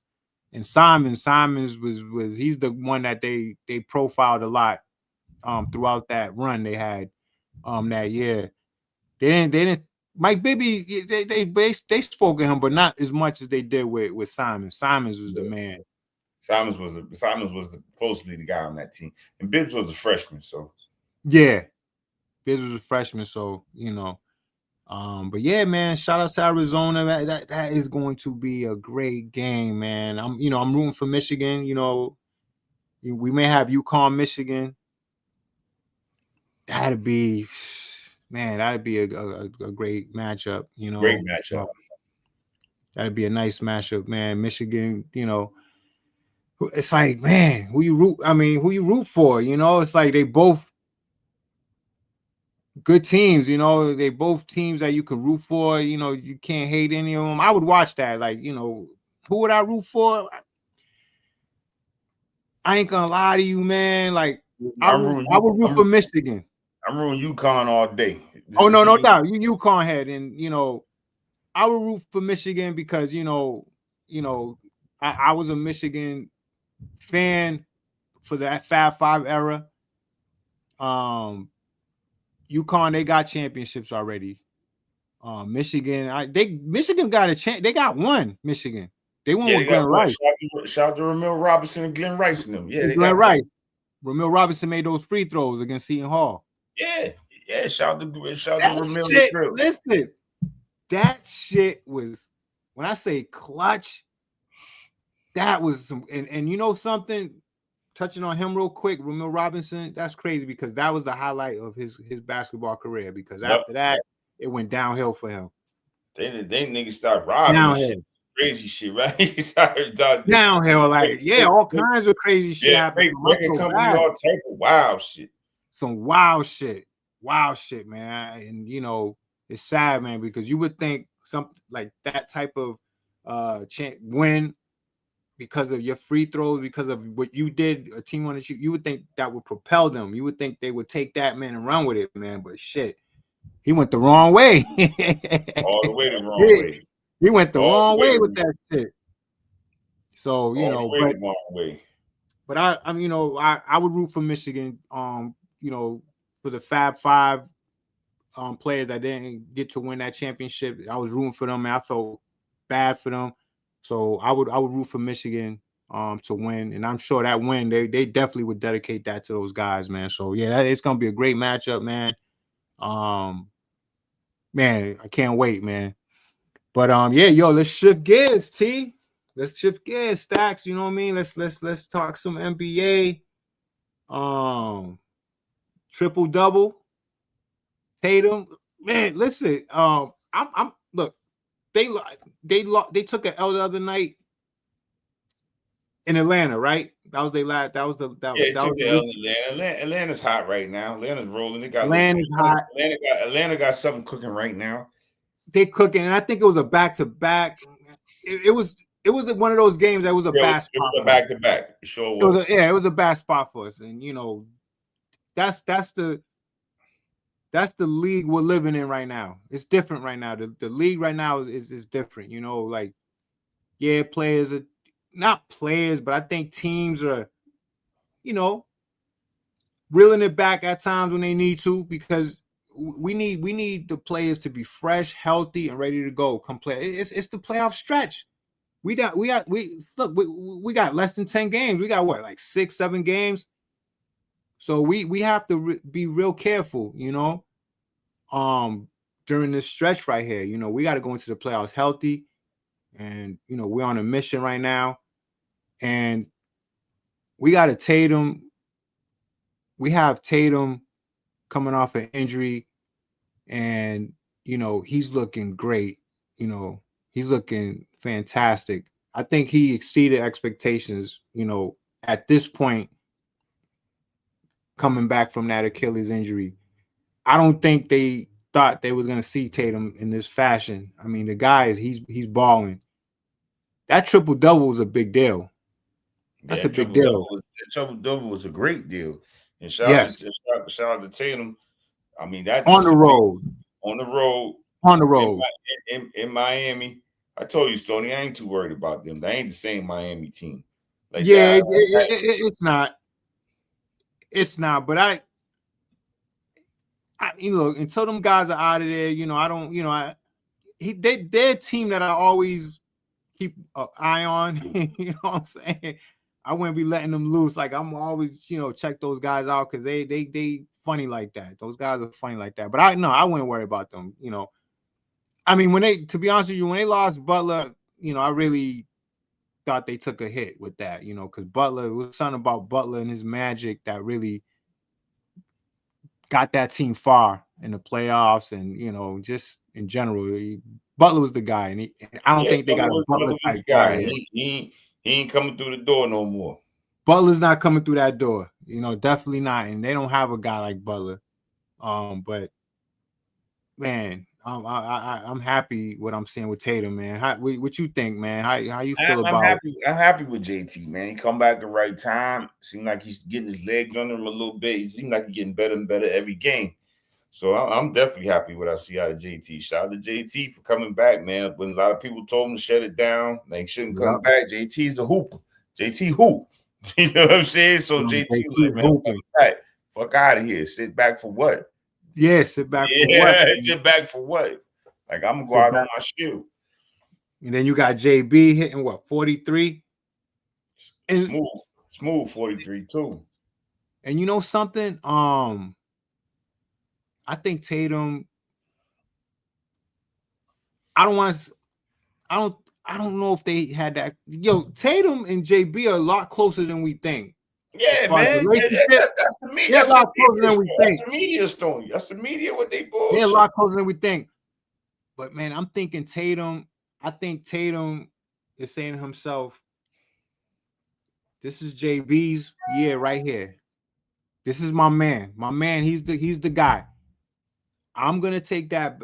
And Simons was he's the one that they profiled a lot throughout that run they had that year. They didn't Mike Bibby, they spoke of him, but not as much as they did with Simons. Simons was the man. Simons was supposed to be the guy on that team, and Bibbs was a freshman. So yeah, Bibbs was a freshman. So you know, But yeah, man, shout out to Arizona. That is going to be a great game, man. I'm rooting for Michigan. We may have UConn, Michigan. That'd be, man, that'd be a great matchup. Great matchup. That'd be a nice matchup, man. Michigan, it's like, man, who you root for? It's like they both good teams, they both teams that you can root for. You can't hate any of them. I would watch that. Like, who would I root for? I ain't gonna lie to you, man. Like, I would root for Michigan. I'm rooting UConn all day. Oh, no doubt. You UConn head, and I would root for Michigan because I was a Michigan fan for that Fab Five era. UConn, they got championships already. Michigan, Michigan got a chance. They got one. Michigan, they won with Glenn Rice. Shout out to Ramil Robinson and Glenn Rice and them. Yeah, they Glenn got Rice. Ramil Robinson made those free throws against Seton Hall. Yeah. Shout out to Ramil. Listen, that shit was, when I say clutch, that was some. And you know something, touching on him real quick, Ramil Robinson, that's crazy because that was the highlight of his basketball career. Because after that, it went downhill for him. They niggas start robbing shit. Crazy shit, right? Downhill, like all kinds of crazy shit happened. Record company, all type of wild shit. Some wild shit, man. And it's sad, man, because you would think something like that type of win because of your free throws, because of what you did, a team wanted you would think that would propel them. You would think they would take that, man, and run with it, man. But shit, he went the wrong way. All the way the wrong way. He went the wrong way with that shit. So, the wrong way. But I would root for Michigan, for the Fab Five players that didn't get to win that championship. I was rooting for them, and I felt bad for them. So I would root for Michigan to win. And I'm sure that win, they definitely would dedicate that to those guys, man. So yeah, it's gonna be a great matchup, man. Man, I can't wait, man. But let's shift gears, T. Let's shift gears, Stacks. You know what I mean? Let's talk some NBA. Triple double. Tatum. Man, listen. I'm look. They took an L the other night in Atlanta, right? That was their last. That was the L in Atlanta. Atlanta's hot right now. Atlanta's rolling. Atlanta's hot. Atlanta got something cooking right now. They cooking, and I think it was a back-to-back. It was one of those games that was a bad spot. It was a back-to-back. It sure was. It was a bad spot for us, and that's the league we're living in right now. It's different right now. The league right now is different. Players are not players, but I think teams are, reeling it back at times when they need to, because we need the players to be fresh, healthy, and ready to go. Come play. It's the playoff stretch. We got less than 10 games. We got what, like 6-7 games. So we have to be real careful, during this stretch right here. We got to go into the playoffs healthy, and we're on a mission right now, and we got a Tatum. We have Tatum coming off an injury, and he's looking great. He's looking fantastic. I think he exceeded expectations. At this point, coming back from that Achilles injury, I don't think they thought they was going to see Tatum in this fashion. I mean, the guy he's balling. That triple double was a big deal. That's a big deal. The triple double was a great deal. And shout out to Tatum. I mean, that on the road in Miami. I told you, Stoney, I ain't too worried about them. They ain't the same Miami team. It's not. It's not. But I until them guys are out of there, I don't. They're a team that I always keep an eye on. You know what I'm saying? I wouldn't be letting them loose. Like, I'm always, check those guys out because they funny like that. Those guys are funny like that. But I wouldn't worry about them. I mean, to be honest with you, when they lost Butler, I really thought they took a hit with that, because Butler, it was something about Butler and his magic that really got that team far in the playoffs, and just in general, Butler was the guy, and I don't think they got a Butler type guy. He ain't coming through the door no more. Butler's not coming through that door, definitely not, and they don't have a guy like Butler. But man, I'm happy what I'm seeing with Tatum, man. What you think, man? How you feel about? I'm happy with JT, man. He come back at the right time. Seems like he's getting his legs under him a little bit. He seems like he's getting better and better every game. So I'm definitely happy with what I see out of JT. Shout out to JT for coming back, man. When a lot of people told him to shut it down, they shouldn't come back. JT's the hooper. JT hoop. You know what I'm saying? So JT was like, man, back. Fuck out of here. Sit back for what? Yeah, sit back for what? Sit back for what? Like, I'm going to go out on my shoe. And then you got JB hitting, what, 43? Smooth 43, too. And you know something? I think Tatum, I don't know if they had that. Yo, Tatum and JB are a lot closer than we think. Yeah, man. That's the media. That's a lot closer than we think. That's the media story. That's the media, what they bullshit. They're a lot closer than we think. But man, I'm thinking Tatum. I think Tatum is saying to himself, "This is JB's year right here. This is my man. My man. He's the guy. I'm gonna take that.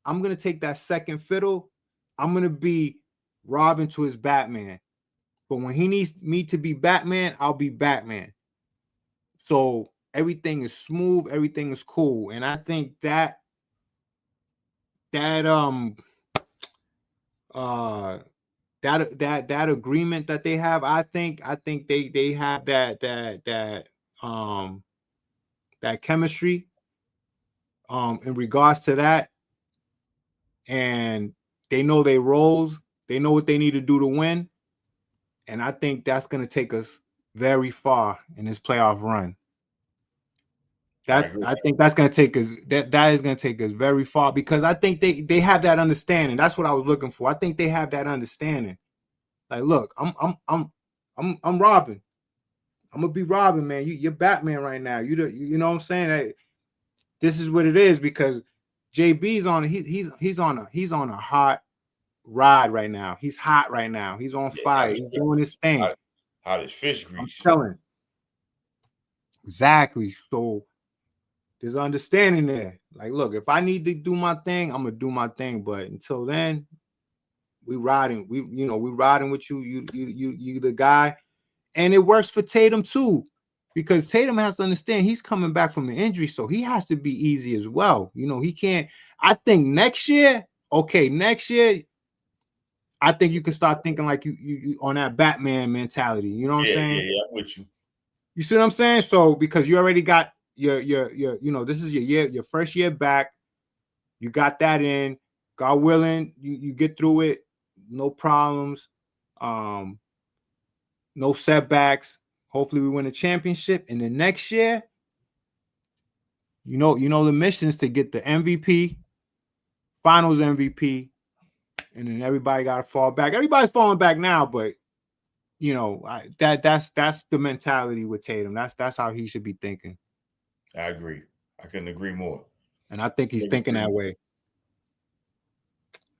I'm gonna take that second fiddle. I'm gonna be Robin to his Batman. But when he needs me to be Batman, I'll be Batman. So everything is smooth, everything is cool. And I think that agreement that they have, I think they have that chemistry in regards to that. And they know their roles, they know what they need to do to win. And I think that's going to take us very far in this playoff run. I think that's going to take us. That is going to take us very far because I think they have that understanding. That's what I was looking for. I think they have that understanding. Like, look, I'm Robin. I'm gonna be Robin, man. You're Batman right now. You know what I'm saying? This is what it is because JB's on. He's on a hot ride right now. He's hot right now. He's on fire. He's doing his thing. Hot as fish grease. I'm telling. Exactly. So there's understanding there. Like, look, if I need to do my thing, I'm gonna do my thing. But until then, we riding. We riding with you. You the guy, and it works for Tatum too, because Tatum has to understand he's coming back from the injury, so he has to be easy as well. He can't. I think next year, I think you can start thinking like you on that Batman mentality. You know what I'm saying? Yeah, I'm with you. You see what I'm saying? So because you already got your this is your first year back. You got that in. God willing, you get through it. No problems. No setbacks. Hopefully we win a championship. And then next year, you know the mission is to get the MVP, finals MVP. And then everybody got to fall back. Everybody's falling back now, but that's the mentality with Tatum. That's how he should be thinking. I agree. I couldn't agree more. And I think he's thinking that way.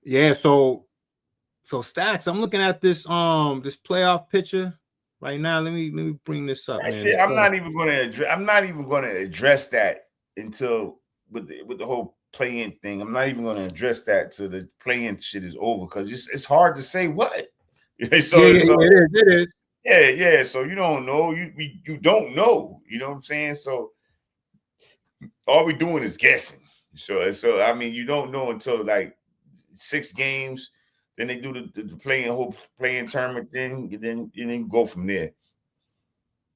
Yeah. So Stacks, I'm looking at this this playoff picture right now. Let me bring this up, man. I'm not even going to address that until with the whole play-in thing. I'm not even going to address that till the play-in shit is over because it's hard to say what. It is. Yeah. So you don't know. You don't know. You know what I'm saying? So all we doing is guessing. So I mean, you don't know until like 6 games. Then they do the whole play-in tournament thing, and then go from there.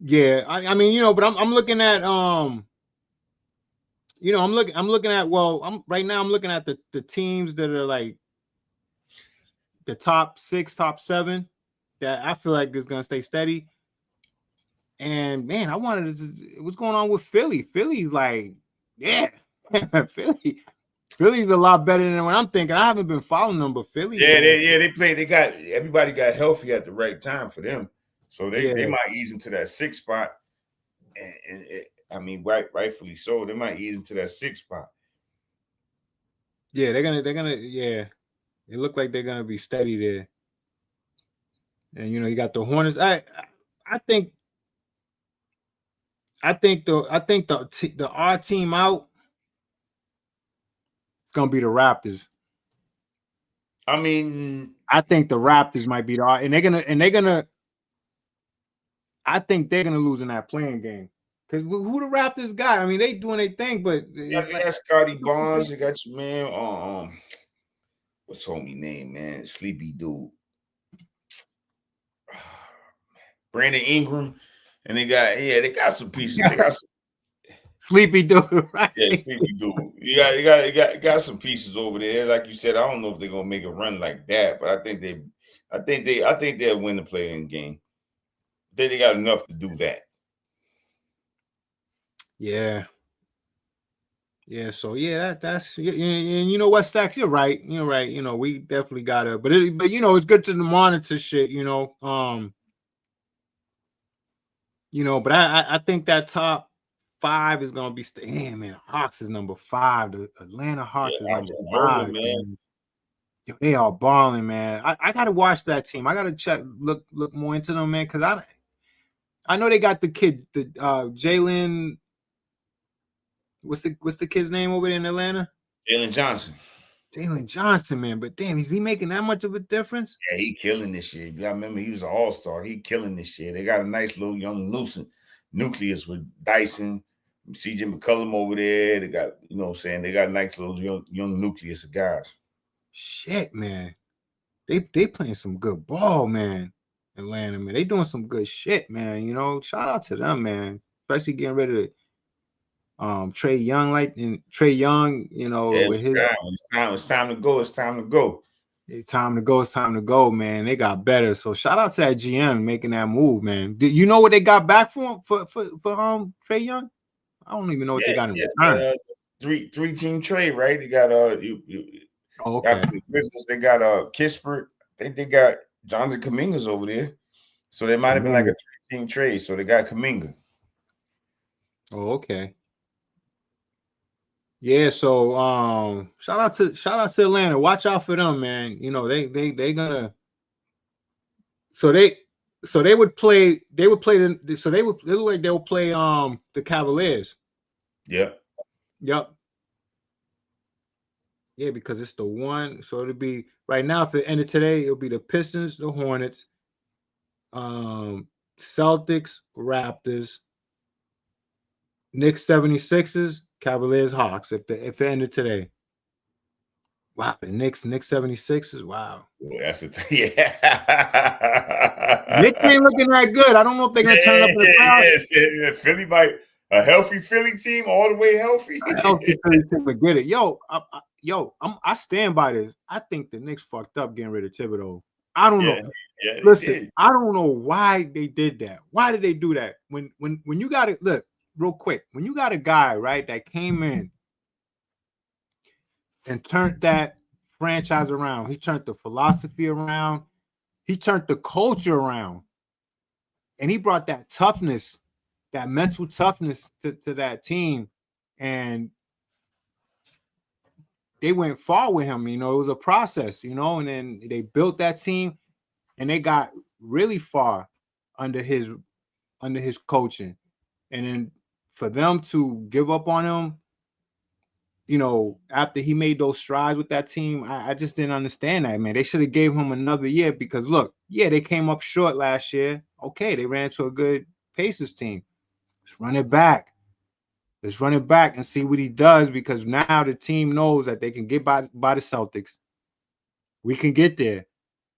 Yeah, I mean, but I'm looking at I'm looking at right now I'm looking at the teams that are like the top 6, top 7 that I feel like is gonna stay steady. And man, I wanted to what's going on with Philly? Philly's like, yeah, Philly. Philly's a lot better than what I'm thinking. I haven't been following them, but Philly. They play. They got everybody got healthy at the right time for them, so they Yeah. might ease into that 6th spot, and I mean, rightfully so. They might ease into that 6th spot. Yeah, they're gonna. Yeah, it look like they're gonna be steady there. And you know, you got the Hornets. I think the our team out. It's gonna be the Raptors. I mean, I think the Raptors might be the and they're gonna. I think they're gonna lose in that playing game. Because who the Raptors got? I mean, they doing their thing, but they got Scotty Barnes. They got your man. What's homie name, man? Sleepy dude. Brandon Ingram, and they got some pieces. They got some Sleepy dude, right? Yeah, Sleepy dude. You got some pieces over there. Like you said, I don't know if they're gonna make a run like that, but I think they'll win the playing game. They got enough to do that. Yeah. Yeah, so yeah, that's and you know what, Stacks, you're right. You're right. You know, we definitely gotta, but you know, it's good to monitor shit, you know. But I think that top 5 is gonna be damn, man. Hawks is number 5. The Atlanta Hawks is number 5, man. Yo, they are balling, man. I gotta watch that team. I gotta look more into them, man, because I know they got the kid, the Jalen. What's the kid's name over there in Atlanta? Jalen Johnson. Jalen Johnson, man. But damn, is he making that much of a difference? Yeah, he killing this year. I remember he was an all-star. He killing this year. They got a nice little young nucleus with Dyson, CJ McCollum over there. They got, you know what I'm saying? They got a nice little young nucleus of guys. Shit, man. They playing some good ball, man. Atlanta, man. They doing some good shit, man. You know, shout out to them, man. Especially getting rid of Trey Young, you know, with his it's time to go. It's time to go. It's time to go, man. They got better. So shout out to that GM making that move, man. Did you know what they got back for Trey Young? I don't even know what they got in return. Three-team trade, right? They got okay. Business, they got Kispert. I think they got Jonathan Kuminga's over there. So they might have been like a 3-team trade. So they got Kuminga. Oh, okay. Yeah, so shout out to Atlanta. Watch out for them, man. You know, they gonna they would play it look like they'll play the Cavaliers. Yep. Yeah, because it's the one. So it'll be right now, if it ended today, it'll be the Pistons, the Hornets, Celtics, Raptors, Knicks, 76ers, Cavaliers, Hawks. If it ended today. Wow, the Knicks 76ers. Wow. Well, that's the thing. Yeah. Knicks ain't looking that good. I don't know if they're gonna turn up in the playoffs. Yeah. Philly might a healthy Philly team, all the way healthy. A healthy Philly team, but get it. I stand by this. I think the Knicks fucked up getting rid of Thibodeau. I don't know. Yeah, listen, I don't know why they did that. Why did they do that? When you got to look real quick, when you got a guy, right, that came in and turned that franchise around, he turned the philosophy around, he turned the culture around, and he brought that toughness, that mental toughness to that team, and they went far with him. You know, it was a process, you know, and then they built that team and they got really far under his coaching. And then for them to give up on him, you know, after he made those strides with that team, I just didn't understand that, man. They should have gave him another year because look, yeah, they came up short last year. Okay, they ran into a good Pacers team. Let's run it back. Let's run it back and see what he does, because now the team knows that they can get by the Celtics. We can get there.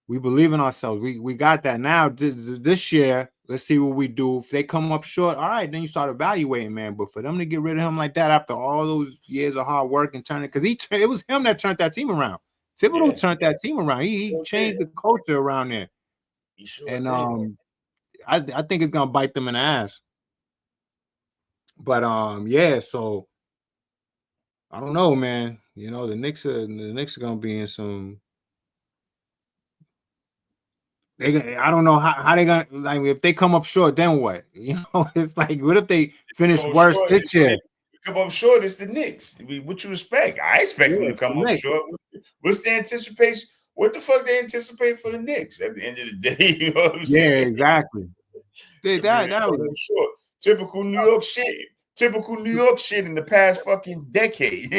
We believe in ourselves. We got that. Now this year, let's see what we do. If they come up short, all right, then you start evaluating, man. But for them to get rid of him like that after all those years of hard work and turning, because it was him that turned that team around. Thibodeau turned that team around. He changed the culture around there. And I think it's gonna bite them in the ass. But yeah, so I don't know, man. You know, the Knicks are gonna be in some. I don't know how they gonna, like, if they come up short, then what? You know, it's like, what if they finish worse this year? Come up short, it's the Knicks. What you expect? I expect them to come up short. What's the anticipation? What the fuck they anticipate for the Knicks at the end of the day? You know what I'm saying? Yeah, exactly. That was short. Typical New York shit. Typical New York shit in the past fucking decade.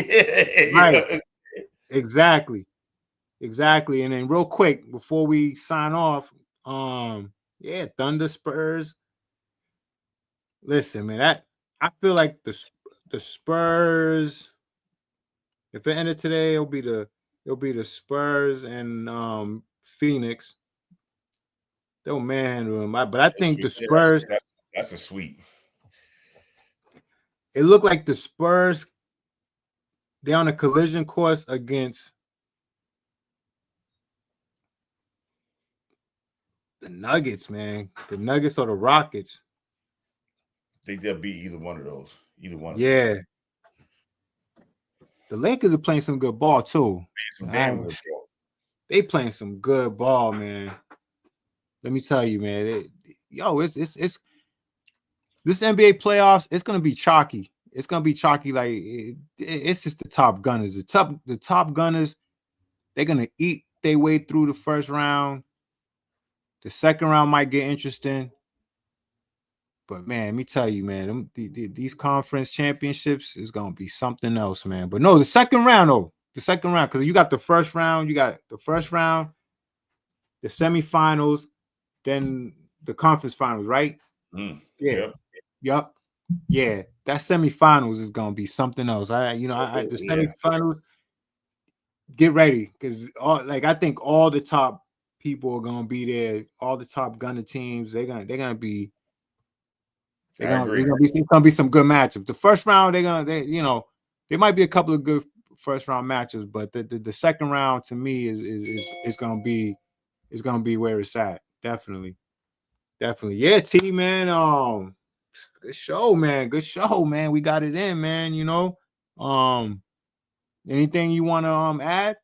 Right. Exactly. And then real quick before we sign off, yeah, Thunder Spurs. Listen, man, I feel like the Spurs, if it ended today, it'll be the Spurs and Phoenix. They'll manhandle them. But I think the Spurs, that's a sweep. It looked like the Spurs, they're on a collision course against the Nuggets, man. The Nuggets or the Rockets. I think they'll be either one of those. Either one. Yeah. The Lakers are playing some good ball too. They playing some good ball, man. Let me tell you, man. It's this NBA playoffs. It's gonna be chalky. It's gonna be chalky. Like it's just the top gunners. The top gunners. They're gonna eat their way through the first round. The second round might get interesting. But man, let me tell you, man, these conference championships is gonna be something else, man. But no, the second round, because you got the first round, the semifinals, then the conference finals, right? Yeah. Yep. Yeah, that semifinals is gonna be something else. The semifinals. Get ready, because I think all the top people are gonna be there. All the top gunner teams, they're gonna be. It's gonna be some good matchups. The first round, there might be a couple of good first round matchups, but the second round to me is gonna be where it's at. Definitely. Yeah, T, man. Good show, man. We got it in, man. Anything you want to add?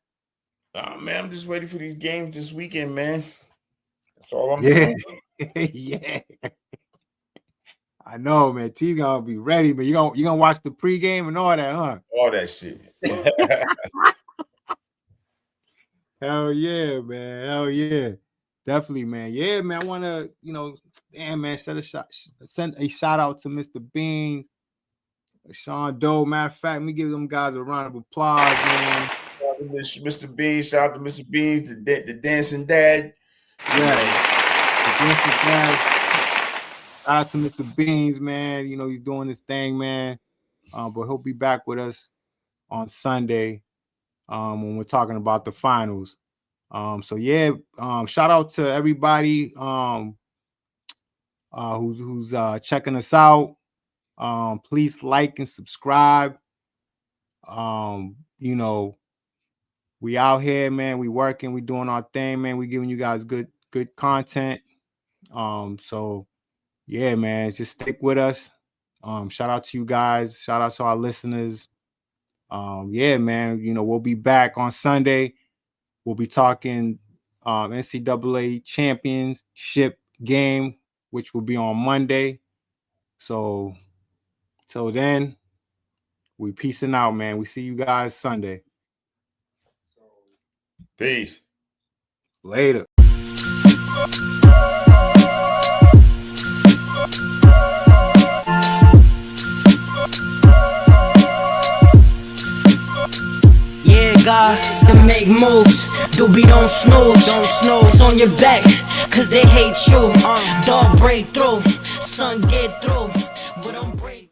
Man, I'm just waiting for these games this weekend, man. That's all I'm doing. Yeah. I know, man. T's gonna be ready, but you gonna watch the pregame and all that, huh? All that shit. Hell yeah, man. Hell yeah. Definitely, man. Yeah, man. I wanna, man, send a shout out to Mr. Beans, Sean Doe. Matter of fact, let me give them guys a round of applause, man. Shout out to Mr. Beans. Shout out to Mr. Beans, the dancing dad. Yeah. The dancing dad. Shout out to Mr. Beans, man. He's doing this thing, man. But he'll be back with us on Sunday when we're talking about the finals. So yeah, shout out to everybody who's checking us out. Please like and subscribe. We out here, man. We working, we doing our thing, man. We giving you guys good content. So yeah, man, just stick with us. Shout out to you guys. Shout out to our listeners. Yeah, man, we'll be back on Sunday. We'll be talking NCAA championship game, which will be on Monday. So till then, we peacing out, man. We see you guys Sunday. Peace. Later. God, to make moves, doobie don't snooze, it's on your back, cause they hate you, dog break through, son get through, but don't break